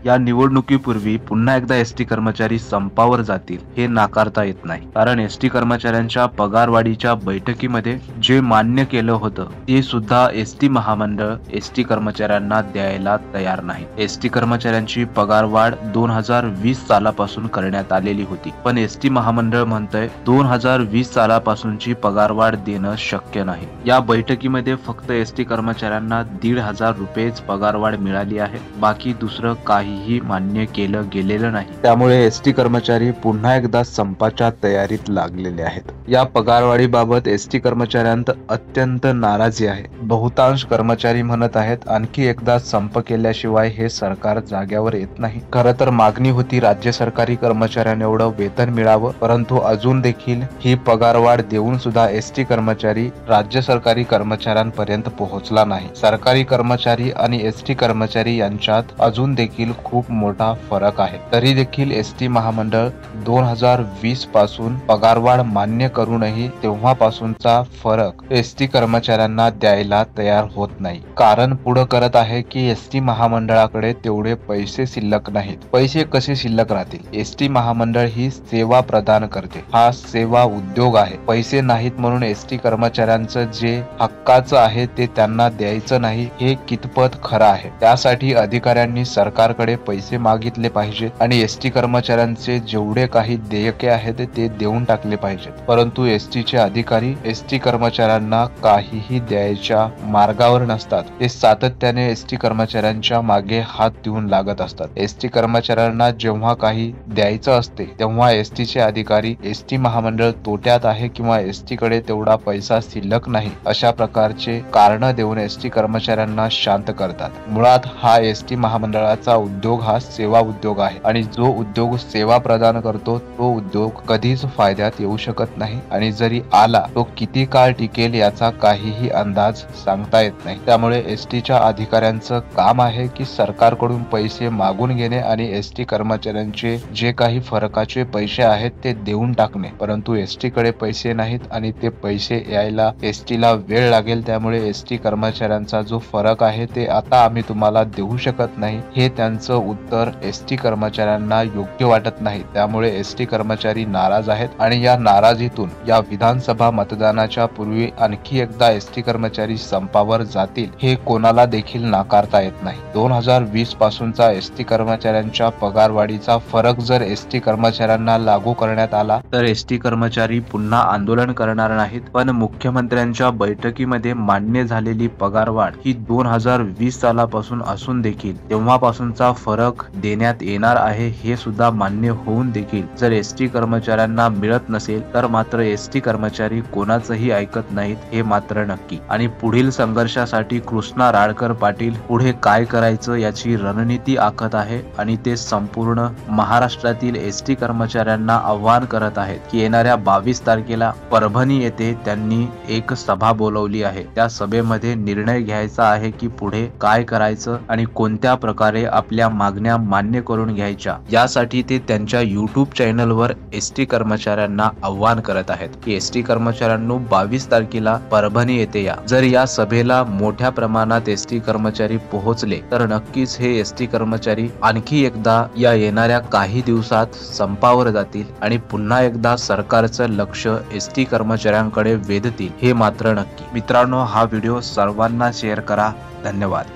या निवडणुकीपूर्वी पुन्हा एकदा एसटी कर्मचारी संपावर जातील हे नाकारता येत नाही, कारण एसटी कर्मचाऱ्यांच्या पगारवाढीच्या बैठकीमध्ये जे मान्य केलं होतं ते सुद्धा एसटी महामंडळ एसटी कर्मचाऱ्यांना द्यायला तयार नाही। एसटी कर्मचाऱ्यांची पगारवाढ 2020 सालापासून करण्यात आलेली होती, पण एसटी महामंडळ म्हणतंय 2020 सालापासूनची पगारवाढ देणं शक्य नाही। या बैठकीमध्ये फक्त एसटी कर्मचाऱ्यांना 1,500 रुपयेच पगारवाढ मिळाली आहे, बाकी दुसरं काहीही मान्य केलं गेलेलं नाही। त्यामुळे एसटी कर्मचारी पुन्हा एकदा संपाच्या तयारीत लागलेले आहेत। या पगारवाढीबाबत एसटी कर्मचाऱ्यांत अत्यंत नाराजी आहे। बहुतांश कर्मचारी म्हणत आहेत आणखी एकदा संप केल्याशिवाय हे सरकार जाग्यावर येत नाही। खरं तर मागणी होती राज्य सरकारी कर्मचाऱ्यांना एवढं वेतन मिळावं, परंतु अजून देखील ही पगारवाढ देऊन सुद्धा एसटी कर्मचारी राज्य सरकारी कर्मचाऱ्यांपर्यंत पोहोचला नाही। सरकारी कर्मचारी आणि एसटी कर्मचारी यांच्यात अजून देखील खूप मोठा फरक आहे। तरी देखील एसटी महामंडळ 2020 पासून पगारवाढ मान्य करूनही तेव्हापासूनचा फरक एसटी कर्मचाऱ्यांना द्यायला तयार होत नाही। कारण पुढे करत आहे की एसटी महामंडळाकडे तेवढे पैसे शिल्लक नाहीत। पैसे कसे शिल्लक राहतील? एसटी महामंडळ ही सेवा प्रदान करते, हा सेवा उद्योग आहे। पैसे नाहीत म्हणून एसटी कर्मचाऱ्यांचं जे हक्काचं आहे ते त्यांना द्यायचं नाही हे कितपत खरं आहे? त्यासाठी अधिकाऱ्यांनी सरकारकडे पैसे मागितले पाहिजे आणि एसटी कर्मचाऱ्यांचे जेवढे काही देयके आहेत ते देऊन टाकले पाहिजेत। परंतु एसटीचे अधिकारी एसटी कर्मचाऱ्यांना काहीही द्यायच्या मार्गावर नसतात। ते सातत्याने एसटी कर्मचाऱ्यांच्या मागे हात देऊन लागत असतात। एसटी कर्मचाऱ्यांना जेव्हा काही द्यायचं असते तेव्हा एसटीचे अधिकारी एसटी महामंडळ तोट्यात आहे किंवा एसटी कडे तेवढा पैसा शिल्लक नाही अशा प्रकारचे कारण देऊन एसटी कर्मचाऱ्यांना शांत करतात। मुळात हा एसटी महामंडळाचा उद्योग हा सेवा उद्योग आहे आणि जो उद्योग सेवा प्रदान करतो तो उद्योग कधीच फायद्यात येऊ शकत नाही आणि जरी आला तो किती काळ टिकेल याचा काहीही अंदाज सांगता येत नाही। त्यामुळे एसटीच्या अधिकाऱ्यांचं काम आहे की सरकारकडून पैसे मागून घेणे आणि एसटी कर्मचाऱ्यांचे जे काही फरकाचे पैसे आहेत ते देऊन टाकणे, परंतु एसटी कडे पैसे नाहीत आणि ते पैसे यायला एसटीला वेळ लागेल। त्यामुळे एसटी कर्मचाऱ्यांचा जो फरक आहे ते आता आम्ही तुम्हाला देऊ शकत नाही हे त्यांचं उत्तर एसटी कर्मचाऱ्यांना योग्य वाटत नाही। त्यामुळे एसटी कर्मचारी नाराज आहेत आणि या नाराजीतून या विधानसभा मतदानाच्या पूर्वी आणखी एकदा एसटी कर्मचारी संपावर जातील हे कोणाला देखील नाकारता येत नाही। 2020 पासूनचा एसटी कर्मचाऱ्यांच्या पगारवाढीचा फरक जर एसटी कर्मचाऱ्यांना लागू करण्यात आला तर एसटी कर्मचारी पुन्हा आंदोलन करणार नाहीत, पण मुख्यमंत्र्यांच्या बैठकीमध्ये मान्य झालेली पगारवाढ ही 2020 सालापासून असून देखील तेव्हापासूनचा फरक देण्यात येणार आहे हे सुद्धा मान्य होऊन देखील जर एसटी कर्मचाऱ्यांना मिळत नसेल तर मात्र एसटी कर्मचारी कोणाचंही ऐकत नाहीत हे मात्र नक्की। आणि पुढील संघर्षासाठी कृष्णा राळकर पाटील पुढे काय करायचं याची रणनीती आखत आहे आणि ते संपूर्ण महाराष्ट्रातील एसटी कर्मचाऱ्यांना आव्हान करत आहेत की येणाऱ्या 22 तारखेला परभणी येथे त्यांनी एक सभा बोलवली आहे। त्या सभेमध्ये निर्णय घ्यायचा आहे की पुढे काय करायचं आणि कोणत्या प्रकारे आपल्या मागण्या मान्य करून घ्यायच्या, यासाठी ते त्यांच्या YouTube चॅनलवर एसटी कर्मचाऱ्यांना आव्हान करत आहेत की एसटी कर्मचाऱ्यांनो 22 तारखेला परभणी येथे या। जर या सभेला मोठ्या प्रमाणात एसटी कर्मचारी पोहोचले तर नक्कीच हे एसटी कर्मचारी आणखी एकदा या येणाऱ्या काही दिवसात संपावर जातील आणि पुन्हा एकदा सरकारचं लक्ष एसटी कर्मचाऱ्यांकडे वेधतील हे मात्र नक्की। मित्रांनो, हा व्हिडिओ सर्वांना शेअर करा। धन्यवाद।